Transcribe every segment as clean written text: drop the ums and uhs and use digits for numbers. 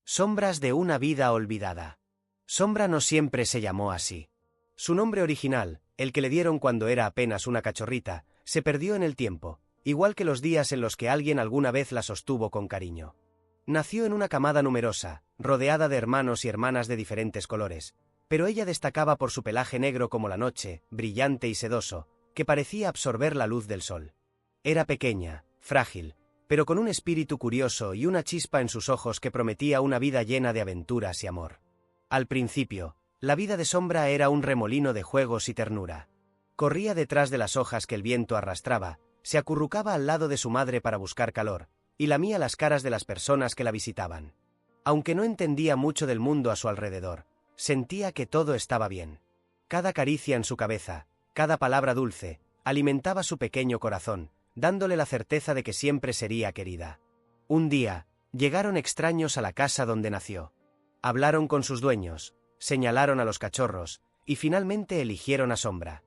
Sombras de una vida olvidada. Sombra no siempre se llamó así. Su nombre original, el que le dieron cuando era apenas una cachorrita, se perdió en el tiempo, igual que los días en los que alguien alguna vez la sostuvo con cariño. Nació en una camada numerosa, rodeada de hermanos y hermanas de diferentes colores, pero ella destacaba por su pelaje negro como la noche, brillante y sedoso, que parecía absorber la luz del sol. Era pequeña, frágil, pero con un espíritu curioso y una chispa en sus ojos que prometía una vida llena de aventuras y amor. Al principio, la vida de Sombra era un remolino de juegos y ternura. Corría detrás de las hojas que el viento arrastraba, se acurrucaba al lado de su madre para buscar calor, y lamía las caras de las personas que la visitaban. Aunque no entendía mucho del mundo a su alrededor, sentía que todo estaba bien. Cada caricia en su cabeza, cada palabra dulce, alimentaba su pequeño corazón, dándole la certeza de que siempre sería querida. Un día, llegaron extraños a la casa donde nació. Hablaron con sus dueños, señalaron a los cachorros, y finalmente eligieron a Sombra.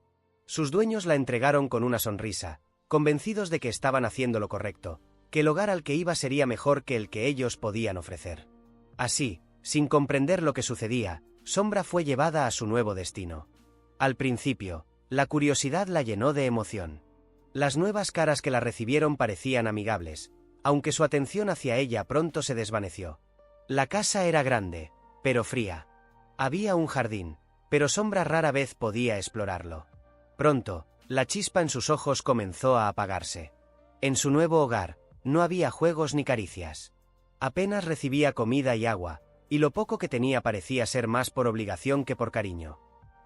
Sus dueños la entregaron con una sonrisa, convencidos de que estaban haciendo lo correcto, que el hogar al que iba sería mejor que el que ellos podían ofrecer. Así, sin comprender lo que sucedía, Sombra fue llevada a su nuevo destino. Al principio, la curiosidad la llenó de emoción. Las nuevas caras que la recibieron parecían amigables, aunque su atención hacia ella pronto se desvaneció. La casa era grande, pero fría. Había un jardín, pero Sombra rara vez podía explorarlo. Pronto, la chispa en sus ojos comenzó a apagarse. En su nuevo hogar, no había juegos ni caricias. Apenas recibía comida y agua, y lo poco que tenía parecía ser más por obligación que por cariño.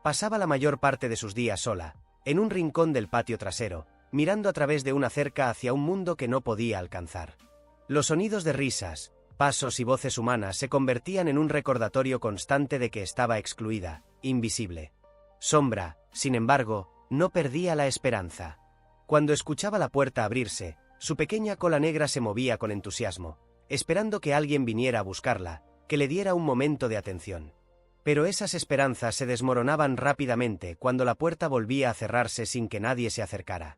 Pasaba la mayor parte de sus días sola, en un rincón del patio trasero, mirando a través de una cerca hacia un mundo que no podía alcanzar. Los sonidos de risas, pasos y voces humanas se convertían en un recordatorio constante de que estaba excluida, invisible. Sombra, sin embargo, no perdía la esperanza. Cuando escuchaba la puerta abrirse, su pequeña cola negra se movía con entusiasmo, esperando que alguien viniera a buscarla, que le diera un momento de atención. Pero esas esperanzas se desmoronaban rápidamente cuando la puerta volvía a cerrarse sin que nadie se acercara.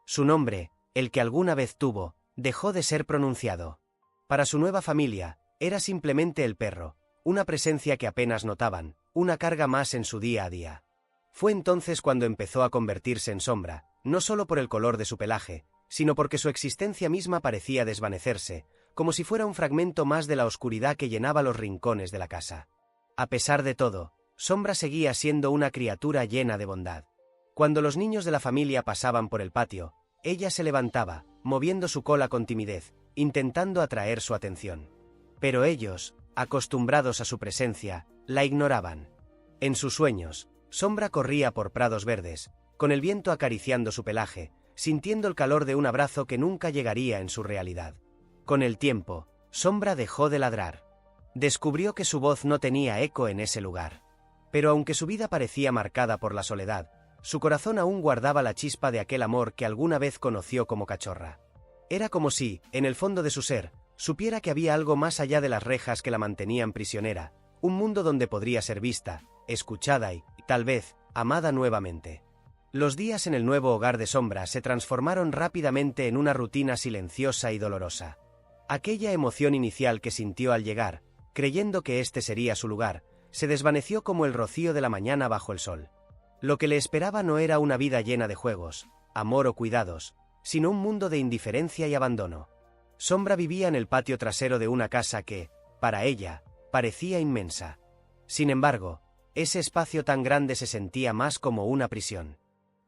Su nombre, el que alguna vez tuvo, dejó de ser pronunciado. Para su nueva familia, era simplemente el perro, una presencia que apenas notaban, una carga más en su día a día. Fue entonces cuando empezó a convertirse en Sombra, no solo por el color de su pelaje, sino porque su existencia misma parecía desvanecerse, como si fuera un fragmento más de la oscuridad que llenaba los rincones de la casa. A pesar de todo, Sombra seguía siendo una criatura llena de bondad. Cuando los niños de la familia pasaban por el patio, ella se levantaba, moviendo su cola con timidez, intentando atraer su atención. Pero ellos, acostumbrados a su presencia, la ignoraban. En sus sueños, Sombra corría por prados verdes, con el viento acariciando su pelaje, sintiendo el calor de un abrazo que nunca llegaría en su realidad. Con el tiempo, Sombra dejó de ladrar. Descubrió que su voz no tenía eco en ese lugar. Pero aunque su vida parecía marcada por la soledad, su corazón aún guardaba la chispa de aquel amor que alguna vez conoció como cachorra. Era como si, en el fondo de su ser, supiera que había algo más allá de las rejas que la mantenían prisionera, un mundo donde podría ser vista, escuchada y, tal vez, amada nuevamente. Los días en el nuevo hogar de Sombra se transformaron rápidamente en una rutina silenciosa y dolorosa. Aquella emoción inicial que sintió al llegar, creyendo que este sería su lugar, se desvaneció como el rocío de la mañana bajo el sol. Lo que le esperaba no era una vida llena de juegos, amor o cuidados, sino un mundo de indiferencia y abandono. Sombra vivía en el patio trasero de una casa que, para ella, parecía inmensa. Sin embargo, ese espacio tan grande se sentía más como una prisión.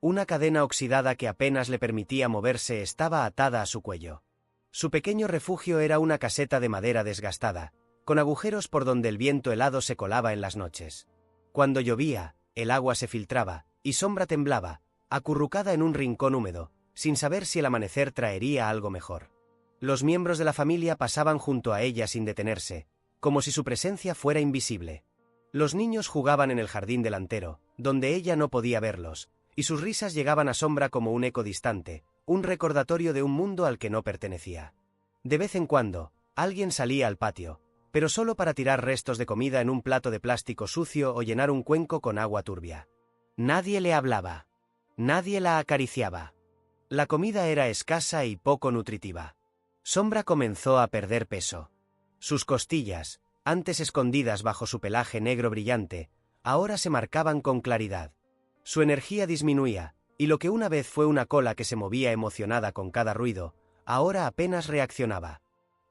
Una cadena oxidada que apenas le permitía moverse estaba atada a su cuello. Su pequeño refugio era una caseta de madera desgastada, con agujeros por donde el viento helado se colaba en las noches. Cuando llovía, el agua se filtraba, y Sombra temblaba, acurrucada en un rincón húmedo, sin saber si el amanecer traería algo mejor. Los miembros de la familia pasaban junto a ella sin detenerse, como si su presencia fuera invisible. Los niños jugaban en el jardín delantero, donde ella no podía verlos, y sus risas llegaban a Sombra como un eco distante, un recordatorio de un mundo al que no pertenecía. De vez en cuando, alguien salía al patio, pero solo para tirar restos de comida en un plato de plástico sucio o llenar un cuenco con agua turbia. Nadie le hablaba. Nadie la acariciaba. La comida era escasa y poco nutritiva. Sombra comenzó a perder peso. Sus costillas, antes escondidas bajo su pelaje negro brillante, ahora se marcaban con claridad. Su energía disminuía, y lo que una vez fue una cola que se movía emocionada con cada ruido, ahora apenas reaccionaba.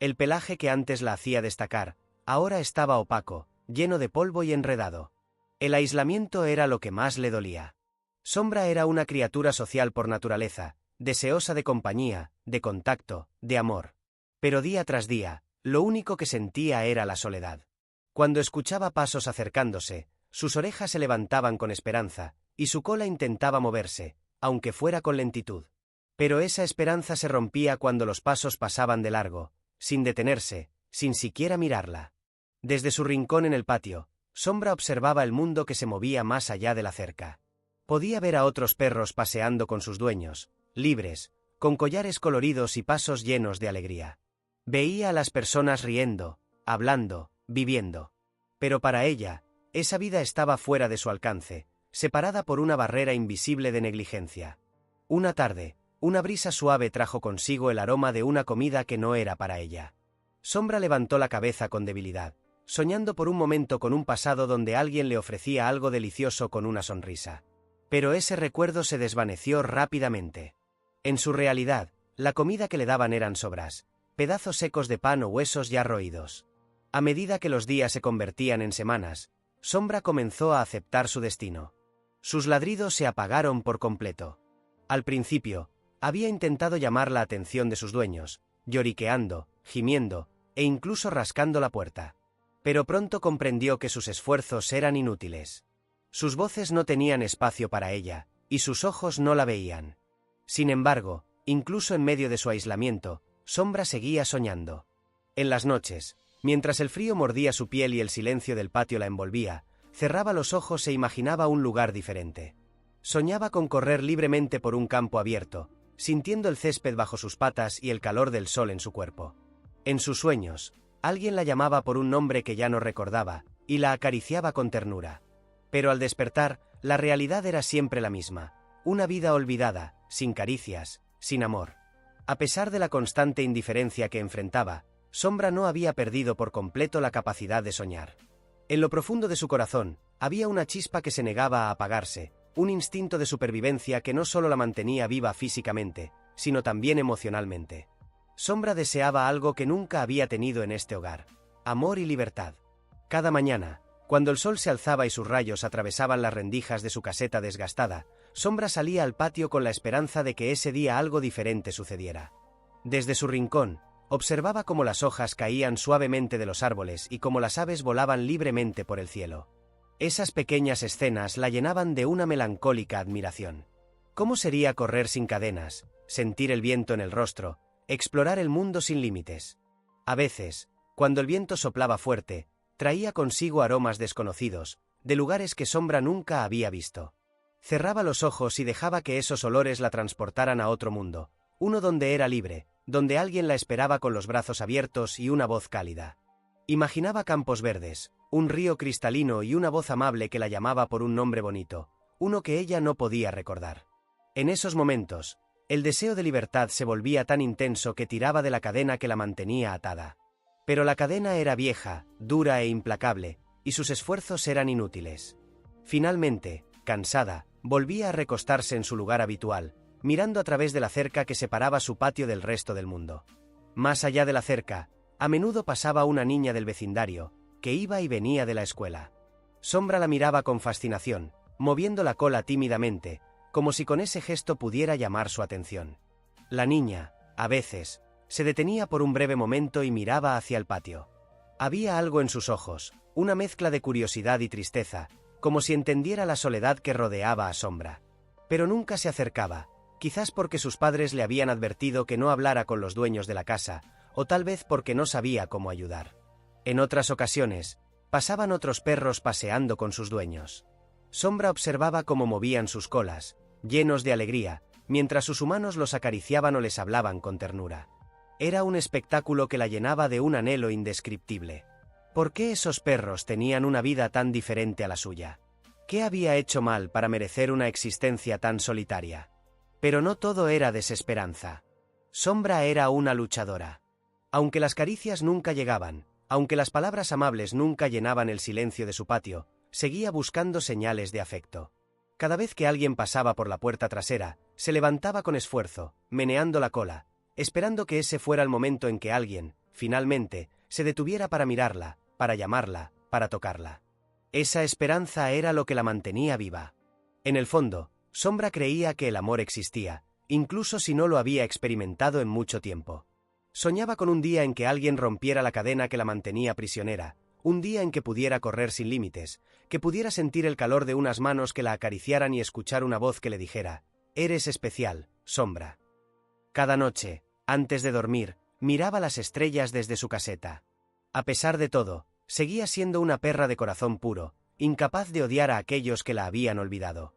El pelaje que antes la hacía destacar, ahora estaba opaco, lleno de polvo y enredado. El aislamiento era lo que más le dolía. Sombra era una criatura social por naturaleza, deseosa de compañía, de contacto, de amor. Pero día tras día, lo único que sentía era la soledad. Cuando escuchaba pasos acercándose, sus orejas se levantaban con esperanza, y su cola intentaba moverse, aunque fuera con lentitud. Pero esa esperanza se rompía cuando los pasos pasaban de largo, sin detenerse, sin siquiera mirarla. Desde su rincón en el patio, Sombra observaba el mundo que se movía más allá de la cerca. Podía ver a otros perros paseando con sus dueños, libres, con collares coloridos y pasos llenos de alegría. Veía a las personas riendo, hablando, viviendo. Pero para ella, esa vida estaba fuera de su alcance, separada por una barrera invisible de negligencia. Una tarde, una brisa suave trajo consigo el aroma de una comida que no era para ella. Sombra levantó la cabeza con debilidad, soñando por un momento con un pasado donde alguien le ofrecía algo delicioso con una sonrisa. Pero ese recuerdo se desvaneció rápidamente. En su realidad, la comida que le daban eran sobras, pedazos secos de pan o huesos ya roídos. A medida que los días se convertían en semanas, Sombra comenzó a aceptar su destino. Sus ladridos se apagaron por completo. Al principio, había intentado llamar la atención de sus dueños, lloriqueando, gimiendo, e incluso rascando la puerta. Pero pronto comprendió que sus esfuerzos eran inútiles. Sus voces no tenían espacio para ella, y sus ojos no la veían. Sin embargo, incluso en medio de su aislamiento, Sombra seguía soñando. En las noches, mientras el frío mordía su piel y el silencio del patio la envolvía, cerraba los ojos e imaginaba un lugar diferente. Soñaba con correr libremente por un campo abierto, sintiendo el césped bajo sus patas y el calor del sol en su cuerpo. En sus sueños, alguien la llamaba por un nombre que ya no recordaba, y la acariciaba con ternura. Pero al despertar, la realidad era siempre la misma, una vida olvidada, sin caricias, sin amor. A pesar de la constante indiferencia que enfrentaba, Sombra no había perdido por completo la capacidad de soñar. En lo profundo de su corazón, había una chispa que se negaba a apagarse, un instinto de supervivencia que no solo la mantenía viva físicamente, sino también emocionalmente. Sombra deseaba algo que nunca había tenido en este hogar: amor y libertad. Cada mañana, cuando el sol se alzaba y sus rayos atravesaban las rendijas de su caseta desgastada, Sombra salía al patio con la esperanza de que ese día algo diferente sucediera. Desde su rincón, observaba cómo las hojas caían suavemente de los árboles y cómo las aves volaban libremente por el cielo. Esas pequeñas escenas la llenaban de una melancólica admiración. ¿Cómo sería correr sin cadenas, sentir el viento en el rostro, explorar el mundo sin límites? A veces, cuando el viento soplaba fuerte, traía consigo aromas desconocidos, de lugares que Sombra nunca había visto. Cerraba los ojos y dejaba que esos olores la transportaran a otro mundo, uno donde era libre, donde alguien la esperaba con los brazos abiertos y una voz cálida. Imaginaba campos verdes, un río cristalino y una voz amable que la llamaba por un nombre bonito, uno que ella no podía recordar. En esos momentos, el deseo de libertad se volvía tan intenso que tiraba de la cadena que la mantenía atada. Pero la cadena era vieja, dura e implacable, y sus esfuerzos eran inútiles. Finalmente, cansada, volvía a recostarse en su lugar habitual, mirando a través de la cerca que separaba su patio del resto del mundo. Más allá de la cerca, a menudo pasaba una niña del vecindario, que iba y venía de la escuela. Sombra la miraba con fascinación, moviendo la cola tímidamente, como si con ese gesto pudiera llamar su atención. La niña, a veces, se detenía por un breve momento y miraba hacia el patio. Había algo en sus ojos, una mezcla de curiosidad y tristeza, como si entendiera la soledad que rodeaba a Sombra. Pero nunca se acercaba, quizás porque sus padres le habían advertido que no hablara con los dueños de la casa, o tal vez porque no sabía cómo ayudar. En otras ocasiones, pasaban otros perros paseando con sus dueños. Sombra observaba cómo movían sus colas, llenos de alegría, mientras sus humanos los acariciaban o les hablaban con ternura. Era un espectáculo que la llenaba de un anhelo indescriptible. ¿Por qué esos perros tenían una vida tan diferente a la suya? ¿Qué había hecho mal para merecer una existencia tan solitaria? Pero no todo era desesperanza. Sombra era una luchadora. Aunque las caricias nunca llegaban, Aunque las palabras amables nunca llenaban el silencio de su patio, seguía buscando señales de afecto. Cada vez que alguien pasaba por la puerta trasera, se levantaba con esfuerzo, meneando la cola, esperando que ese fuera el momento en que alguien, finalmente, se detuviera para mirarla, para llamarla, para tocarla. Esa esperanza era lo que la mantenía viva. En el fondo, Sombra creía que el amor existía, incluso si no lo había experimentado en mucho tiempo. Soñaba con un día en que alguien rompiera la cadena que la mantenía prisionera, un día en que pudiera correr sin límites, que pudiera sentir el calor de unas manos que la acariciaran y escuchar una voz que le dijera: «Eres especial, Sombra». Cada noche, antes de dormir, miraba las estrellas desde su caseta. A pesar de todo, seguía siendo una perra de corazón puro, incapaz de odiar a aquellos que la habían olvidado.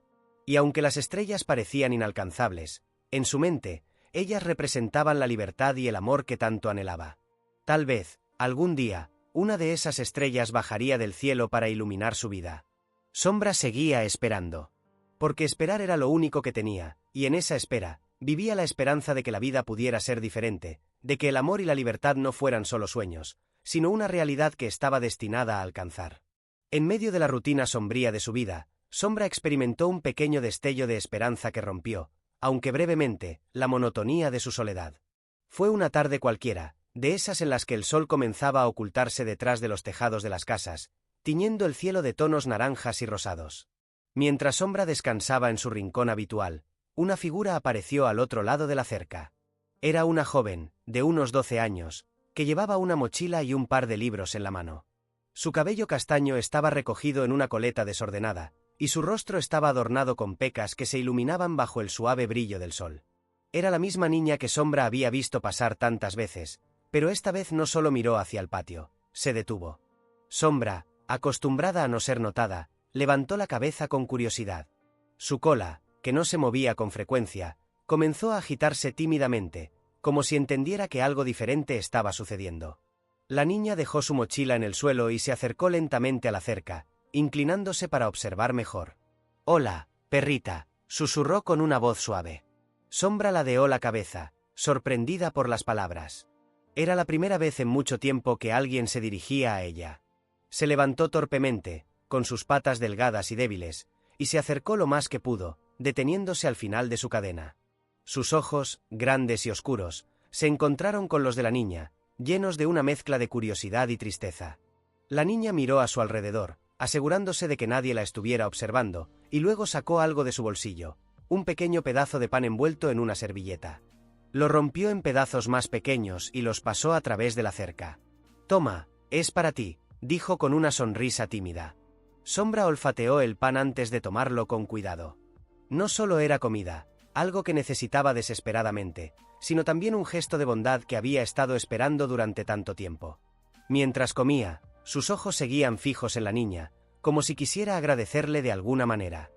Y aunque las estrellas parecían inalcanzables, en su mente, ellas representaban la libertad y el amor que tanto anhelaba. Tal vez, algún día, una de esas estrellas bajaría del cielo para iluminar su vida. Sombra seguía esperando. Porque esperar era lo único que tenía, y en esa espera, vivía la esperanza de que la vida pudiera ser diferente, de que el amor y la libertad no fueran solo sueños, sino una realidad que estaba destinada a alcanzar. En medio de la rutina sombría de su vida, Sombra experimentó un pequeño destello de esperanza que rompió, aunque brevemente, la monotonía de su soledad. Fue una tarde cualquiera, de esas en las que el sol comenzaba a ocultarse detrás de los tejados de las casas, tiñendo el cielo de tonos naranjas y rosados. Mientras Sombra descansaba en su rincón habitual, una figura apareció al otro lado de la cerca. Era una joven, de unos 12 años, que llevaba una mochila y un par de libros en la mano. Su cabello castaño estaba recogido en una coleta desordenada, y su rostro estaba adornado con pecas que se iluminaban bajo el suave brillo del sol. Era la misma niña que Sombra había visto pasar tantas veces, pero esta vez no solo miró hacia el patio, se detuvo. Sombra, acostumbrada a no ser notada, levantó la cabeza con curiosidad. Su cola, que no se movía con frecuencia, comenzó a agitarse tímidamente, como si entendiera que algo diferente estaba sucediendo. La niña dejó su mochila en el suelo y se acercó lentamente a la cerca, inclinándose para observar mejor. «Hola, perrita», susurró con una voz suave. Sombra ladeó la cabeza, sorprendida por las palabras. Era la primera vez en mucho tiempo que alguien se dirigía a ella. Se levantó torpemente, con sus patas delgadas y débiles, y se acercó lo más que pudo, deteniéndose al final de su cadena. Sus ojos, grandes y oscuros, se encontraron con los de la niña, llenos de una mezcla de curiosidad y tristeza. La niña miró a su alrededor, asegurándose de que nadie la estuviera observando, y luego sacó algo de su bolsillo, un pequeño pedazo de pan envuelto en una servilleta. Lo rompió en pedazos más pequeños y los pasó a través de la cerca. «Toma, es para ti», dijo con una sonrisa tímida. Sombra olfateó el pan antes de tomarlo con cuidado. No solo era comida, algo que necesitaba desesperadamente, sino también un gesto de bondad que había estado esperando durante tanto tiempo. Mientras comía, sus ojos seguían fijos en la niña, como si quisiera agradecerle de alguna manera.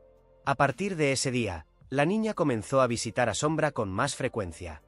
A partir de ese día, la niña comenzó a visitar a Sombra con más frecuencia.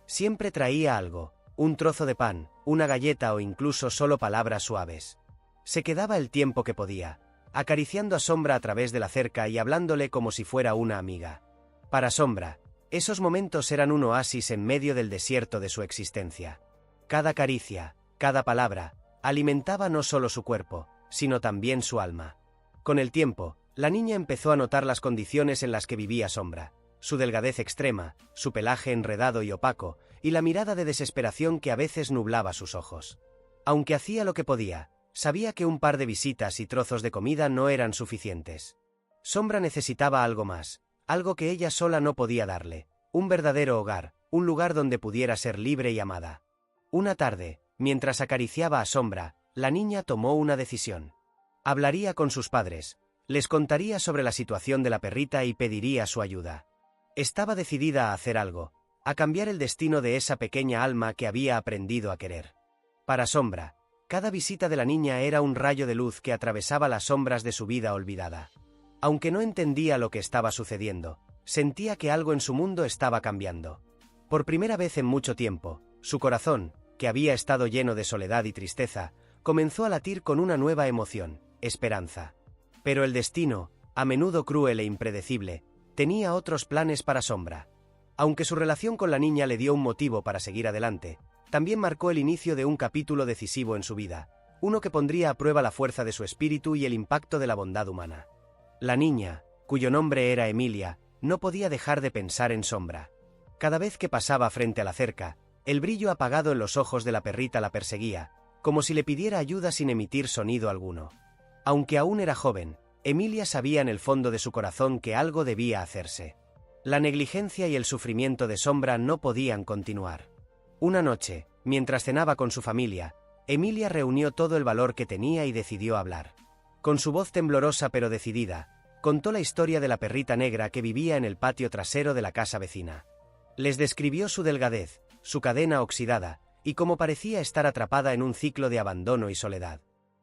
Siempre traía algo, un trozo de pan, una galleta o incluso solo palabras suaves. Se quedaba el tiempo que podía, acariciando a Sombra a través de la cerca y hablándole como si fuera una amiga. Para Sombra, esos momentos eran un oasis en medio del desierto de su existencia. Cada caricia, cada palabra, alimentaba no solo su cuerpo, sino también su alma. Con el tiempo, la niña empezó a notar las condiciones en las que vivía Sombra, su delgadez extrema, su pelaje enredado y opaco, y la mirada de desesperación que a veces nublaba sus ojos. Aunque hacía lo que podía, sabía que un par de visitas y trozos de comida no eran suficientes. Sombra necesitaba algo más, algo que ella sola no podía darle, un verdadero hogar, un lugar donde pudiera ser libre y amada. Una tarde, mientras acariciaba a Sombra, la niña tomó una decisión. Hablaría con sus padres, les contaría sobre la situación de la perrita y pediría su ayuda. Estaba decidida a hacer algo, a cambiar el destino de esa pequeña alma que había aprendido a querer. Para Sombra, cada visita de la niña era un rayo de luz que atravesaba las sombras de su vida olvidada. Aunque no entendía lo que estaba sucediendo, sentía que algo en su mundo estaba cambiando. Por primera vez en mucho tiempo, su corazón, que había estado lleno de soledad y tristeza, comenzó a latir con una nueva emoción, esperanza. Pero el destino, a menudo cruel e impredecible, tenía otros planes para Sombra. Aunque su relación con la niña le dio un motivo para seguir adelante, también marcó el inicio de un capítulo decisivo en su vida, uno que pondría a prueba la fuerza de su espíritu y el impacto de la bondad humana. La niña, cuyo nombre era Emilia, no podía dejar de pensar en Sombra. Cada vez que pasaba frente a la cerca, el brillo apagado en los ojos de la perrita la perseguía, como si le pidiera ayuda sin emitir sonido alguno. Aunque aún era joven, Emilia sabía en el fondo de su corazón que algo debía hacerse. La negligencia y el sufrimiento de Sombra no podían continuar. Una noche, mientras cenaba con su familia, Emilia reunió todo el valor que tenía y decidió hablar. Con su voz temblorosa pero decidida, contó la historia de la perrita negra que vivía en el patio trasero de la casa vecina. Les describió su delgadez, su cadena oxidada, y cómo parecía estar atrapada en un ciclo de abandono y soledad.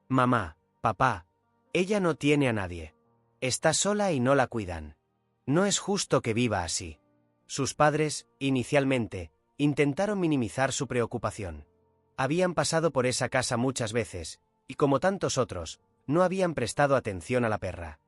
«Mamá, papá, ella no tiene a nadie. Está sola y no la cuidan. No es justo que viva así». Sus padres, inicialmente, intentaron minimizar su preocupación. Habían pasado por esa casa muchas veces, y como tantos otros, no habían prestado atención a la perra.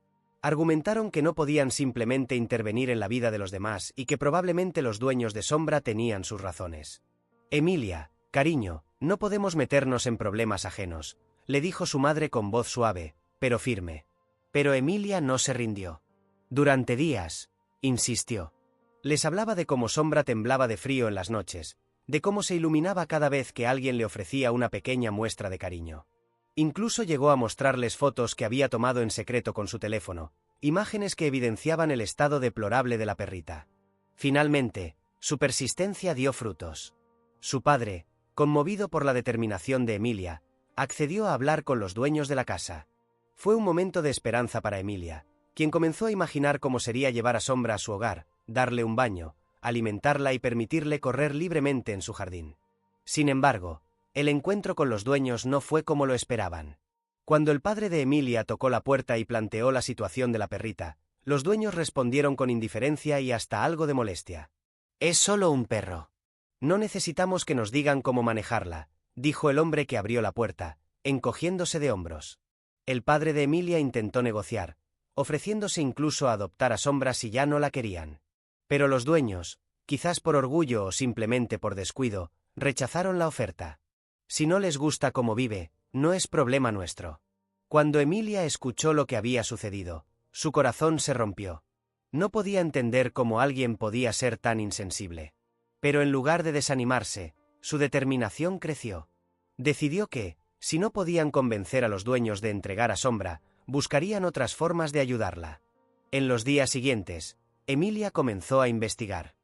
Argumentaron que no podían simplemente intervenir en la vida de los demás y que probablemente los dueños de Sombra tenían sus razones. «Emilia, cariño, no podemos meternos en problemas ajenos», le dijo su madre con voz suave, pero firme. Pero Emilia no se rindió. Durante días, insistió. Les hablaba de cómo Sombra temblaba de frío en las noches, de cómo se iluminaba cada vez que alguien le ofrecía una pequeña muestra de cariño. Incluso llegó a mostrarles fotos que había tomado en secreto con su teléfono, imágenes que evidenciaban el estado deplorable de la perrita. Finalmente, su persistencia dio frutos. Su padre, conmovido por la determinación de Emilia, accedió a hablar con los dueños de la casa. Fue un momento de esperanza para Emilia, quien comenzó a imaginar cómo sería llevar a Sombra a su hogar, darle un baño, alimentarla y permitirle correr libremente en su jardín. Sin embargo, el encuentro con los dueños no fue como lo esperaban. Cuando el padre de Emilia tocó la puerta y planteó la situación de la perrita, los dueños respondieron con indiferencia y hasta algo de molestia. «Es solo un perro. No necesitamos que nos digan cómo manejarla», dijo el hombre que abrió la puerta, encogiéndose de hombros. El padre de Emilia intentó negociar, ofreciéndose incluso a adoptar a Sombra si ya no la querían. Pero los dueños, quizás por orgullo o simplemente por descuido, rechazaron la oferta. «Si no les gusta cómo vive, no es problema nuestro». Cuando Emilia escuchó lo que había sucedido, su corazón se rompió. No podía entender cómo alguien podía ser tan insensible. Pero en lugar de desanimarse, su determinación creció. Decidió que, si no podían convencer a los dueños de entregar a Sombra, buscarían otras formas de ayudarla. En los días siguientes, Emilia comenzó a investigar.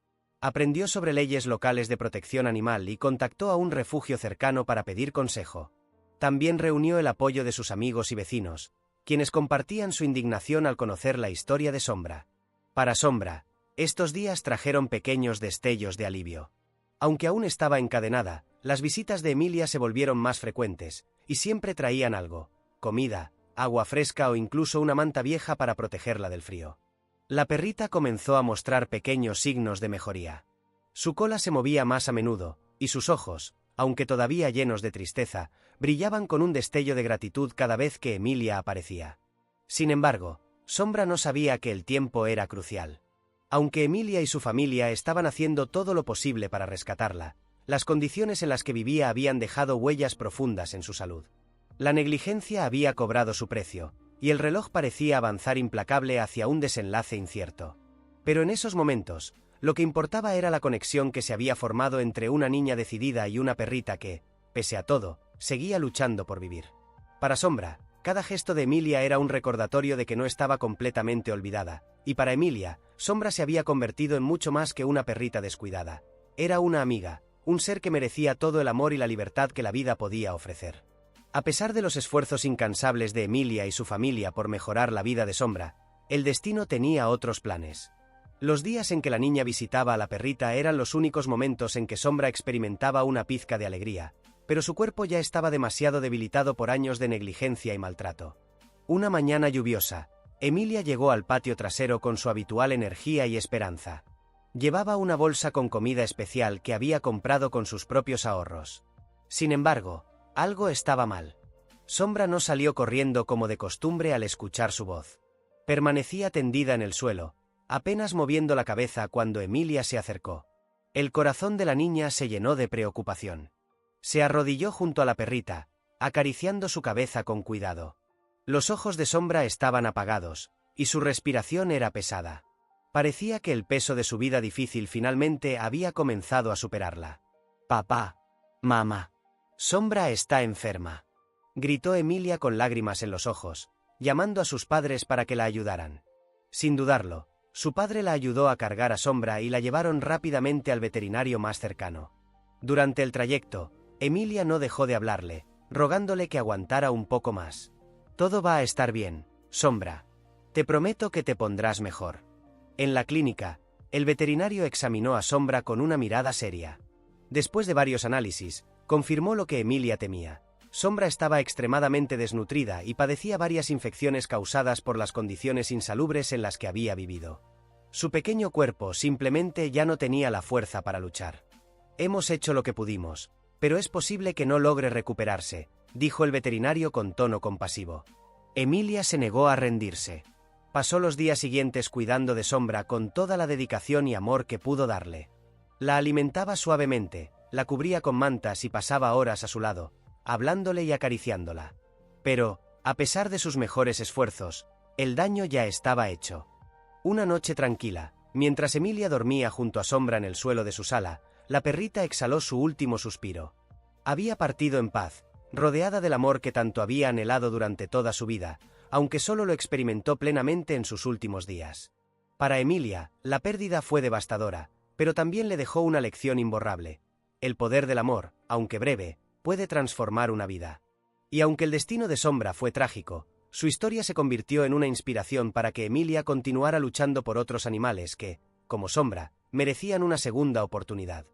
Aprendió sobre leyes locales de protección animal y contactó a un refugio cercano para pedir consejo. También reunió el apoyo de sus amigos y vecinos, quienes compartían su indignación al conocer la historia de Sombra. Para Sombra, estos días trajeron pequeños destellos de alivio. Aunque aún estaba encadenada, las visitas de Emilia se volvieron más frecuentes, y siempre traían algo: comida, agua fresca o incluso una manta vieja para protegerla del frío. La perrita comenzó a mostrar pequeños signos de mejoría. Su cola se movía más a menudo, y sus ojos, aunque todavía llenos de tristeza, brillaban con un destello de gratitud cada vez que Emilia aparecía. Sin embargo, Sombra no sabía que el tiempo era crucial. Aunque Emilia y su familia estaban haciendo todo lo posible para rescatarla, las condiciones en las que vivía habían dejado huellas profundas en su salud. La negligencia había cobrado su precio, y el reloj parecía avanzar implacable hacia un desenlace incierto. Pero en esos momentos, lo que importaba era la conexión que se había formado entre una niña decidida y una perrita que, pese a todo, seguía luchando por vivir. Para Sombra, cada gesto de Emilia era un recordatorio de que no estaba completamente olvidada, y para Emilia, Sombra se había convertido en mucho más que una perrita descuidada. Era una amiga, un ser que merecía todo el amor y la libertad que la vida podía ofrecer. A pesar de los esfuerzos incansables de Emilia y su familia por mejorar la vida de Sombra, el destino tenía otros planes. Los días en que la niña visitaba a la perrita eran los únicos momentos en que Sombra experimentaba una pizca de alegría, pero su cuerpo ya estaba demasiado debilitado por años de negligencia y maltrato. Una mañana lluviosa, Emilia llegó al patio trasero con su habitual energía y esperanza. Llevaba una bolsa con comida especial que había comprado con sus propios ahorros. Sin embargo, algo estaba mal. Sombra no salió corriendo como de costumbre al escuchar su voz. Permanecía tendida en el suelo, apenas moviendo la cabeza cuando Emilia se acercó. El corazón de la niña se llenó de preocupación. Se arrodilló junto a la perrita, acariciando su cabeza con cuidado. Los ojos de Sombra estaban apagados, y su respiración era pesada. Parecía que el peso de su vida difícil finalmente había comenzado a superarla. «Papá, mamá, Sombra está enferma», gritó Emilia con lágrimas en los ojos, llamando a sus padres para que la ayudaran. Sin dudarlo, su padre la ayudó a cargar a Sombra y la llevaron rápidamente al veterinario más cercano. Durante el trayecto, Emilia no dejó de hablarle, rogándole que aguantara un poco más. «Todo va a estar bien, Sombra. Te prometo que te pondrás mejor». En la clínica, el veterinario examinó a Sombra con una mirada seria. Después de varios análisis, confirmó lo que Emilia temía. Sombra estaba extremadamente desnutrida y padecía varias infecciones causadas por las condiciones insalubres en las que había vivido. Su pequeño cuerpo simplemente ya no tenía la fuerza para luchar. «Hemos hecho lo que pudimos, pero es posible que no logre recuperarse», dijo el veterinario con tono compasivo. Emilia se negó a rendirse. Pasó los días siguientes cuidando de Sombra con toda la dedicación y amor que pudo darle. La alimentaba suavemente, la cubría con mantas y pasaba horas a su lado, hablándole y acariciándola. Pero, a pesar de sus mejores esfuerzos, el daño ya estaba hecho. Una noche tranquila, mientras Emilia dormía junto a Sombra en el suelo de su sala, la perrita exhaló su último suspiro. Había partido en paz, rodeada del amor que tanto había anhelado durante toda su vida, aunque solo lo experimentó plenamente en sus últimos días. Para Emilia, la pérdida fue devastadora, pero también le dejó una lección imborrable. El poder del amor, aunque breve, puede transformar una vida. Y aunque el destino de Sombra fue trágico, su historia se convirtió en una inspiración para que Emilia continuara luchando por otros animales que, como Sombra, merecían una segunda oportunidad.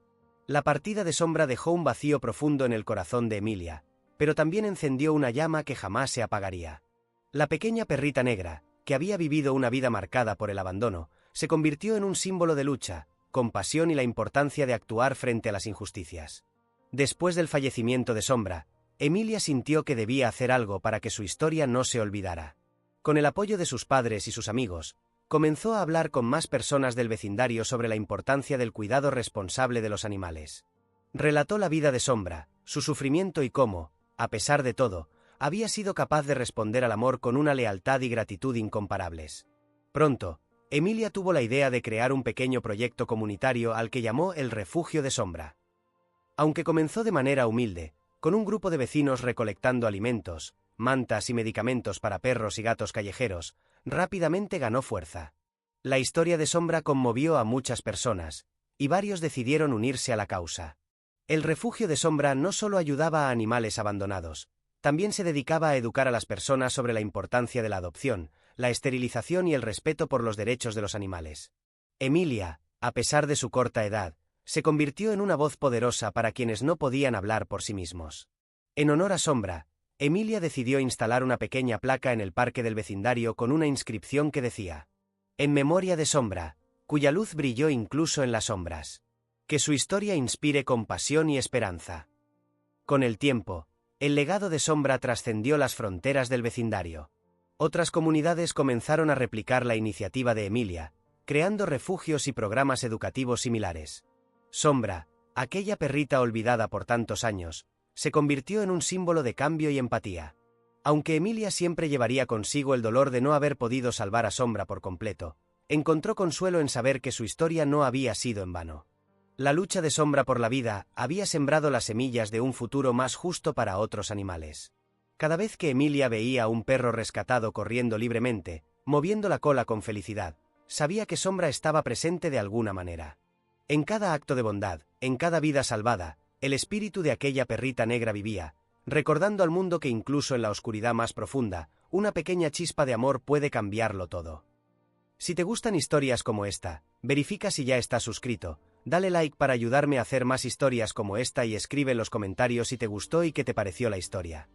La partida de Sombra dejó un vacío profundo en el corazón de Emilia, pero también encendió una llama que jamás se apagaría. La pequeña perrita negra, que había vivido una vida marcada por el abandono, se convirtió en un símbolo de lucha, compasión y la importancia de actuar frente a las injusticias. Después del fallecimiento de Sombra, Emilia sintió que debía hacer algo para que su historia no se olvidara. Con el apoyo de sus padres y sus amigos, comenzó a hablar con más personas del vecindario sobre la importancia del cuidado responsable de los animales. Relató la vida de Sombra, su sufrimiento y cómo, a pesar de todo, había sido capaz de responder al amor con una lealtad y gratitud incomparables. Pronto, Emilia tuvo la idea de crear un pequeño proyecto comunitario al que llamó el Refugio de Sombra. Aunque comenzó de manera humilde, con un grupo de vecinos recolectando alimentos, mantas y medicamentos para perros y gatos callejeros, rápidamente ganó fuerza. La historia de Sombra conmovió a muchas personas, y varios decidieron unirse a la causa. El Refugio de Sombra no solo ayudaba a animales abandonados, también se dedicaba a educar a las personas sobre la importancia de la adopción, la esterilización y el respeto por los derechos de los animales. Emilia, a pesar de su corta edad, se convirtió en una voz poderosa para quienes no podían hablar por sí mismos. En honor a Sombra, Emilia decidió instalar una pequeña placa en el parque del vecindario con una inscripción que decía: «En memoria de Sombra, cuya luz brilló incluso en las sombras. Que su historia inspire compasión y esperanza». Con el tiempo, el legado de Sombra trascendió las fronteras del vecindario. Otras comunidades comenzaron a replicar la iniciativa de Emilia, creando refugios y programas educativos similares. Sombra, aquella perrita olvidada por tantos años, se convirtió en un símbolo de cambio y empatía. Aunque Emilia siempre llevaría consigo el dolor de no haber podido salvar a Sombra por completo, encontró consuelo en saber que su historia no había sido en vano. La lucha de Sombra por la vida había sembrado las semillas de un futuro más justo para otros animales. Cada vez que Emilia veía a un perro rescatado corriendo libremente, moviendo la cola con felicidad, sabía que Sombra estaba presente de alguna manera. En cada acto de bondad, en cada vida salvada, el espíritu de aquella perrita negra vivía, recordando al mundo que incluso en la oscuridad más profunda, una pequeña chispa de amor puede cambiarlo todo. Si te gustan historias como esta, verifica si ya estás suscrito, dale like para ayudarme a hacer más historias como esta y escribe en los comentarios si te gustó y qué te pareció la historia.